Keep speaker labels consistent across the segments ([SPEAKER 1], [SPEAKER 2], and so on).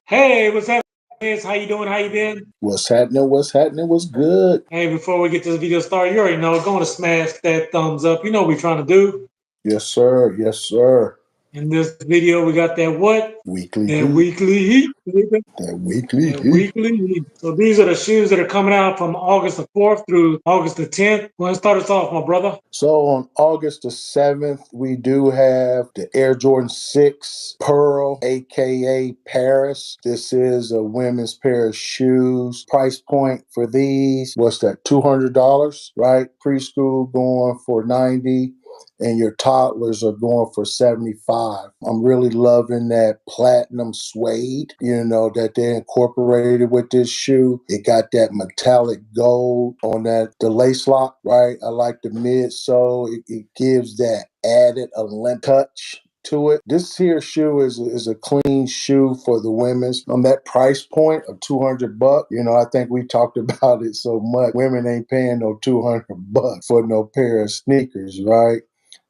[SPEAKER 1] Hey, what's up, guys? How you doing? How you been?
[SPEAKER 2] What's happening? What's happening? What's good?
[SPEAKER 1] Hey, before we get this video started, you already know, going to smash that thumbs up. You know what we're trying to do.
[SPEAKER 2] Yes, sir. Yes, sir.
[SPEAKER 1] In this video, we got that what?
[SPEAKER 2] Weekly
[SPEAKER 1] That
[SPEAKER 2] heat.
[SPEAKER 1] weekly heat. Baby.
[SPEAKER 2] That weekly
[SPEAKER 1] That
[SPEAKER 2] heat.
[SPEAKER 1] weekly heat. So these are the shoes that are coming out from August the 4th through August the 10th. Go ahead and start us off, my brother.
[SPEAKER 2] So on August the 7th, we do have the Air Jordan 6 Pearl, aka Paris. This is a women's pair of shoes. Price point for these, what's that, $200, right? Preschool going for 90 and your toddlers are going for 75. I'm really loving that platinum suede, that they incorporated with this shoe. It got that metallic gold on the lace lock, right? I like the midsole. It gives that added Olymp touch to it. This here shoe is a clean shoe for the women's. On that price point of $200, I think we talked about it so much. Women ain't paying no $200 for no pair of sneakers, right?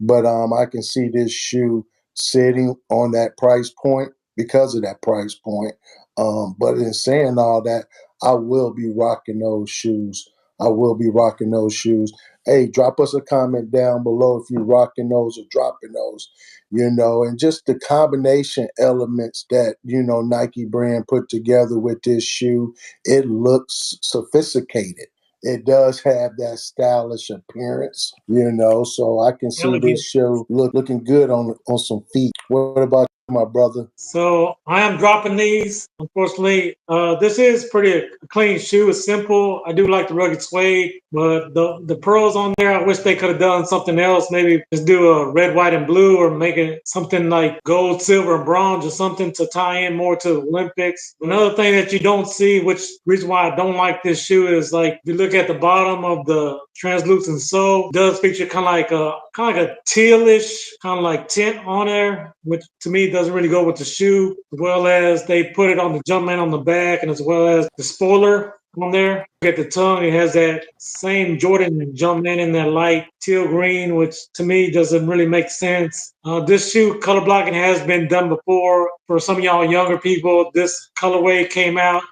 [SPEAKER 2] But I can see this shoe sitting on that price point because of that price point. But in saying all that, I will be rocking those shoes. I will be rocking those shoes. Hey, drop us a comment down below if you're rocking those or dropping those, and just the combination elements that, Nike brand put together with this shoe, it looks sophisticated. It does have that stylish appearance, so I can see this
[SPEAKER 1] Elegant.
[SPEAKER 2] show looking good on some feet. What about you, my brother?
[SPEAKER 1] So I am dropping these. Unfortunately, this is pretty a clean shoe. It's simple. I do like the rugged suede, but the pearls on there, I wish they could have done something else. Maybe just do a red, white, and blue, or make it something like gold, silver, and bronze, or something to tie in more to the Olympics. Another thing that you don't see, which reason why I don't like this shoe is like if you look at the bottom of the translucent sole, it does feature kind of like a tealish kind of like tint on there, which to me doesn't really go with the shoe. As well as they put it on the Jumpman on the back, and as well as the spoiler on there. Look at the tongue; it has that same Jordan Jumpman in that light teal green, which to me doesn't really make sense. This shoe color blocking has been done before. For some of y'all younger people, this colorway came out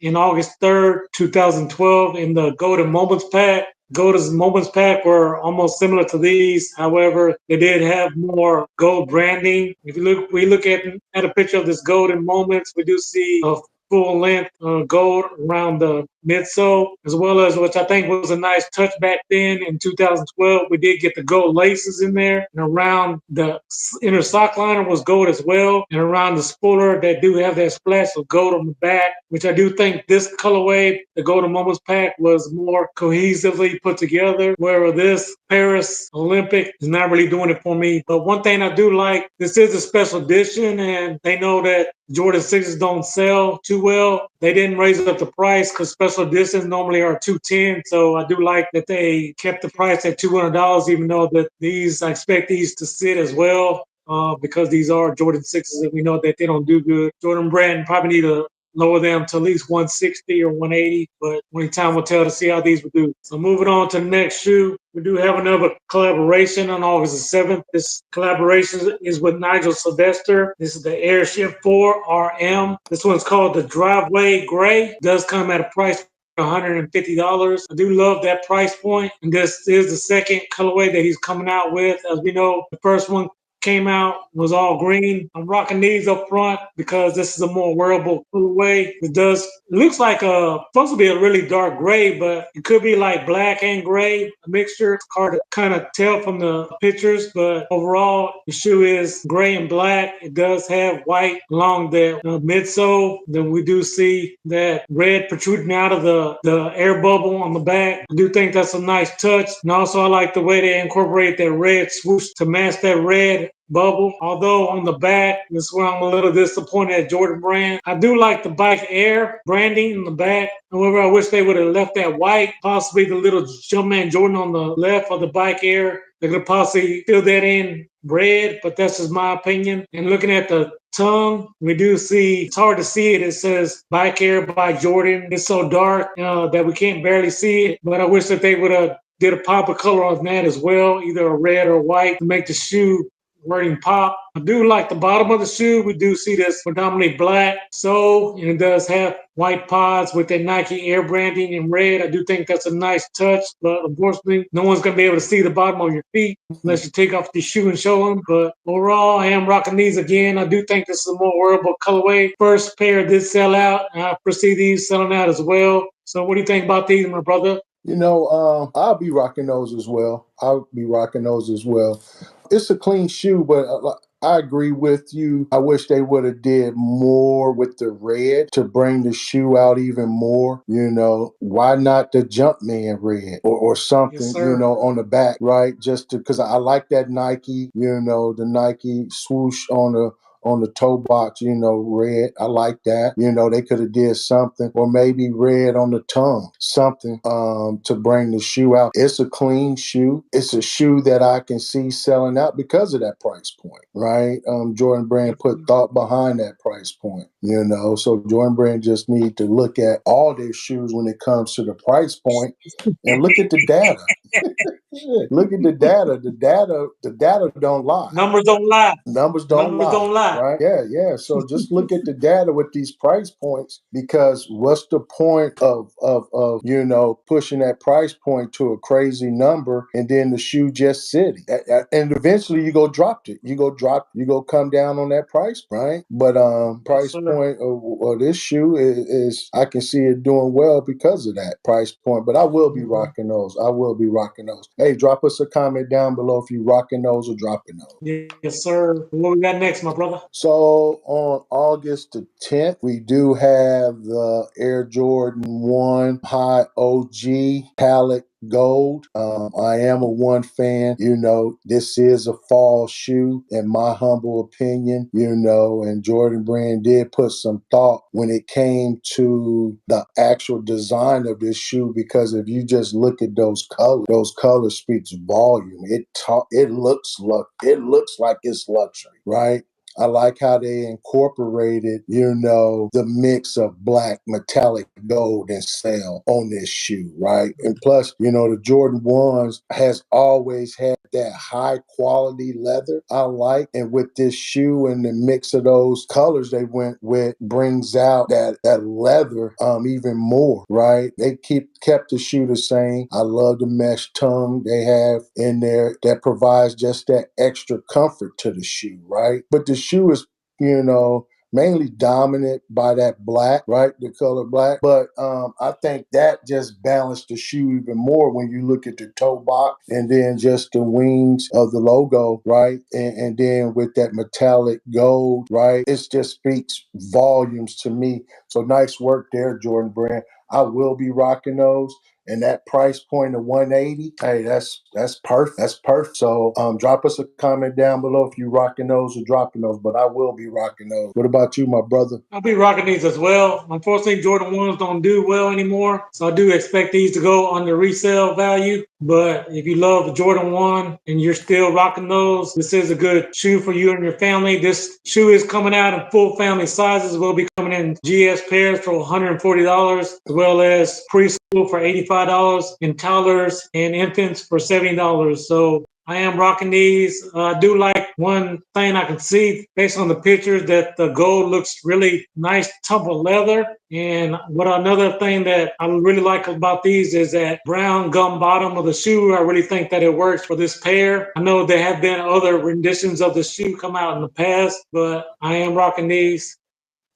[SPEAKER 1] in August 3rd, 2012 in the Golden Moments pack. Golden's Moments pack were almost similar to these. However, they did have more gold branding. If we look at a picture of this Golden Moments, we do see a full length gold around the midsole, as well as, which I think was a nice touch back then in 2012. We did get the gold laces in there, and around the inner sock liner was gold as well, and around the spoiler they do have that splash of gold on the back, which I do think this colorway, the Golden Moments pack, was more cohesively put together, where this Paris Olympic is not really doing it for me. But one thing I do like, this is a special edition, and they know that Jordan 6s don't sell too well. They didn't raise up the price because special editions normally are $210. So I do like that they kept the price at $200, even though that I expect these to sit as well. Because these are Jordan 6s and we know that they don't do good. Jordan brand probably need to lower them to at least 160 or 180, but only time will tell to see how these will do. So moving on to the next shoe, we do have another collaboration on August the 7th. This collaboration is with Nigel Sylvester. This is the Airship 4 RM. This one's called the Driveway Gray. It does come at a price $150. I do love that price point, and this is the second colorway that he's coming out with. As we know, the first one came out was all green. I'm rocking these up front because this is a more wearable colorway. It looks like supposed to be a really dark gray, but it could be like black and gray, a mixture. It's hard to kind of tell from the pictures, but overall the shoe is gray and black. It does have white along the midsole. Then we do see that red protruding out of the air bubble on the back. I do think that's a nice touch. And also I like the way they incorporate that red swoosh to match that red bubble. Although on the back, this is where I'm a little disappointed at Jordan brand. I do like the Bike Air branding in the back. However, I wish they would have left that white, possibly the little Jumpman Jordan on the left of the Bike Air. They could possibly fill that in red, but that's just my opinion. And looking at the tongue, we do see, it's hard to see it. It says Bike Air by Jordan. It's so dark that we can't barely see it, but I wish that they would have did a pop of color on that as well, either a red or white to make the shoe wording pop. I do like the bottom of the shoe. We do see this predominantly black sole, and it does have white pods with that Nike Air branding in red. I do think that's a nice touch, but unfortunately, no one's going to be able to see the bottom of your feet unless you take off the shoe and show them. But overall, I am rocking these again. I do think this is a more wearable colorway. First pair did sell out. I foresee these selling out as well. So what do you think about these, my brother?
[SPEAKER 2] I'll be rocking those as well. I'll be rocking those as well. It's a clean shoe, but I agree with you. I wish they would have did more with the red to bring the shoe out even more. Why not the Jumpman red or something,
[SPEAKER 1] Yes, sir.
[SPEAKER 2] on the back, right? Just because I like that Nike, the Nike swoosh on the toe box, red. I like that. They could have did something, or maybe red on the tongue, something to bring the shoe out. It's a clean shoe. It's a shoe that I can see selling out because of that price point, right? Jordan Brand put thought behind that price point, So Jordan Brand just need to look at all their shoes when it comes to the price point and look at the data. Look at the data. The data don't lie.
[SPEAKER 1] Numbers don't lie.
[SPEAKER 2] Numbers don't lie. Right? Yeah. So just look at the data with these price points, because what's the point of pushing that price point to a crazy number and then the shoe just sitting, and eventually you go drop it. You go come down on that price, right? But price point of this shoe is I can see it doing well because of that price point. But I will be rocking those. Hey, drop us a comment down below if you rocking those or dropping those.
[SPEAKER 1] Yes, sir. What we got next, my brother?
[SPEAKER 2] So on August the 10th, we do have the Air Jordan 1 High OG Palette Gold. I am a 1 fan. This is a fall shoe, in my humble opinion, and Jordan Brand did put some thought when it came to the actual design of this shoe, because if you just look at those colors speaks volume. It looks like it's luxury, right? I like how they incorporated, the mix of black, metallic, gold, and sail on this shoe, right? And plus, the Jordan 1s has always had that high quality leather I like. And with this shoe and the mix of those colors they went with brings out that leather even more, right? They kept the shoe the same. I love the mesh tongue they have in there that provides just that extra comfort to the shoe, right? But the shoe is, mainly dominant by that black, right? The color black. But I think that just balanced the shoe even more when you look at the toe box and then just the wings of the logo, right? And then with that metallic gold, right? It just speaks volumes to me. So nice work there, Jordan Brand. I will be rocking those. And that price point of $180, hey, that's perfect. That's perfect. So drop us a comment down below if you're rocking those or dropping those, but I will be rocking those. What about you, my brother?
[SPEAKER 1] I'll be rocking these as well. Unfortunately, Jordan 1s don't do well anymore, so I do expect these to go on the resale value. But if you love the Jordan 1 and you're still rocking those, this is a good shoe for you and your family. This shoe is coming out in full family sizes. We'll be coming in GS pairs for $140, as well as preschool for $85, and toddlers and infants for $70. So I am rocking these. I do like one thing I can see based on the pictures that the gold looks really nice, tumble leather. And another thing that I really like about these is that brown gum bottom of the shoe. I really think that it works for this pair. I know there have been other renditions of the shoe come out in the past, but I am rocking these.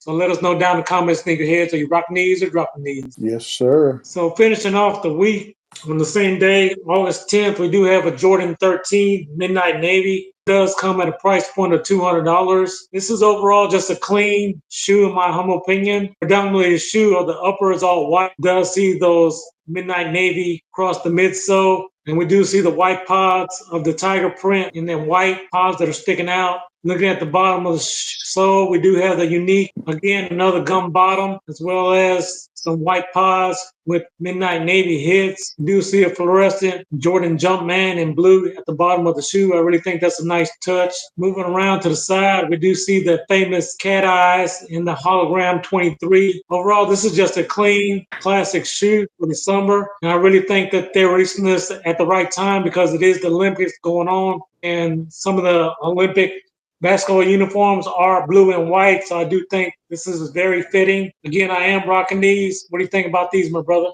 [SPEAKER 1] So let us know down in the comments, sneakerheads, are you rocking these or dropping these?
[SPEAKER 2] Yes, sir.
[SPEAKER 1] So finishing off the week, on the same day, August 10th, we do have a Jordan 13 Midnight Navy. It does come at a price point of $200. This is overall just a clean shoe, in my humble opinion. Predominantly the shoe, or the upper is all white. It does see those Midnight Navy across the midsole. And we do see the white pods of the tiger print and then white pods that are sticking out. Looking at the bottom of the sole, we do have the unique, again, another gum bottom, as well as some white pods with Midnight Navy hits. We do see a fluorescent Jordan Jumpman in blue at the bottom of the shoe. I really think that's a nice touch. Moving around to the side, we do see the famous cat eyes in the hologram 23. Overall, this is just a clean, classic shoe for the summer. And I really think that they're releasing this at the right time because it is the Olympics going on. and some of the Olympic basketball uniforms are blue and white. So I do think this is very fitting. Again, I am rocking these. What do you think about these, my brother?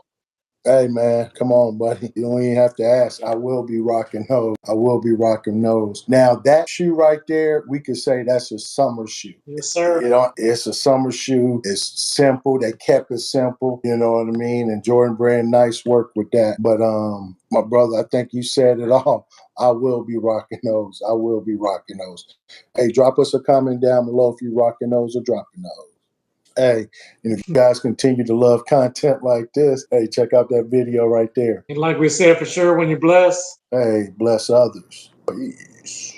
[SPEAKER 2] Hey man, come on, buddy. You don't even have to ask. I will be rocking those. I will be rocking those. Now that shoe right there, we could say that's a summer shoe.
[SPEAKER 1] Yes, sir.
[SPEAKER 2] It's a summer shoe. It's simple. They kept it simple. You know what I mean? And Jordan Brand, nice work with that. But my brother, I think you said it all. I will be rocking those. I will be rocking those. Hey, drop us a comment down below if you rocking those or dropping those. Hey, and if you guys continue to love content like this, hey, check out that video right there.
[SPEAKER 1] And like we said, for sure, when you're blessed,
[SPEAKER 2] Hey, bless others. Peace.